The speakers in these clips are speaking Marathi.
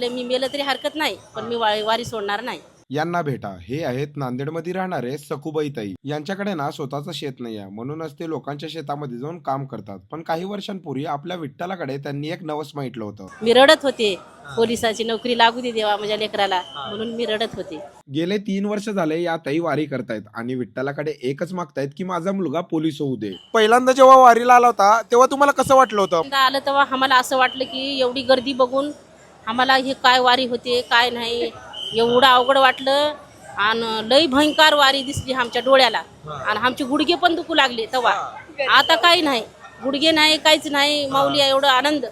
मी मेलं तरी हरकत नाही, पण मी वारी सोडणार नाही. यांना भेटा. हे आहेत नांदेडमध्ये राहणारे सखूबाई ताई. यांच्याकडे ना स्वतःचं शेत नाही आहे, म्हणूनच ते लोकांच्या शेतामध्ये जाऊन काम करतात. पण काही वर्षांपूर्वी आपल्या विठ्ठलाकडे त्यांनी एक नवस मागितलं होतं. मी रडत होते, पोलिसाची नोकरी लागू दे देवा माझ्या लेकराला, म्हणून मी रडत होते. गेले 3 वर्ष झाले या ताई वारी करतायत आणि विठ्ठलाकडे एकच मागतायत की माझा मुलगा पोलीस होऊ दे. पहिल्यांदा जेव्हा वारीला आला होता तेव्हा तुम्हाला कसं वाटलं होतं? एकदा आलं तेव्हा आम्हाला असं वाटलं की एवढी गर्दी बघून आम्हाला हे काय वारी होते काय नाही एवढं अवघड वाटलं. आणि लई भयंकर वारी दिसली आमच्या डोळ्याला आणि आमचे गुडघे पण दुखू लागले तेव्हा. आता काही नाही, गुडघे नाही, काहीच नाही. माऊली एवढं आनंद.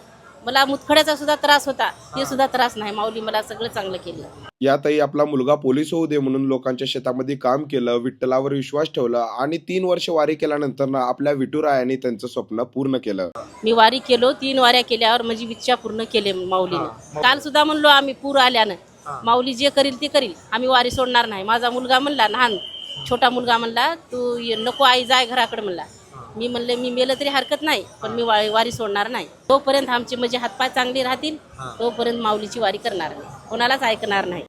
मला मुतखड्याचा सुद्धा त्रास होता, ते सुद्धा त्रास नाही. माऊली मला सगळं चांगलं केलं. या ताई आपला मुलगा पोलीस होऊ दे म्हणून लोकांच्या शेतामध्ये काम केलं, विठ्ठलावर विश्वास ठेवला आणि 3 वर्ष वारी केल्यानंतर ना आपल्या विठुरायाने त्यांचं स्वप्न पूर्ण केलं. मी वारी केलो, 3 वाऱ्या केल्यावर माझी इच्छा पूर्ण केली माऊलीनं. काल सुद्धा म्हणलो आम्ही पूर आल्यानं माऊली जे करील ते करील, आम्ही वारी सोडणार नाही. माझा मुलगा म्हणला, लहान छोटा मुलगा म्हणला, तू नको आई जाय घराकडे म्हणला. मी म्हणले मी मेलं तरी हरकत नाही, पण मी वारी सोडणार नाही. तोपर्यंत आमचे म्हणजे हातपाय चांगले राहतील, तोपर्यंत माऊलीची वारी करणार नाही, कोणालाच ऐकणार नाही.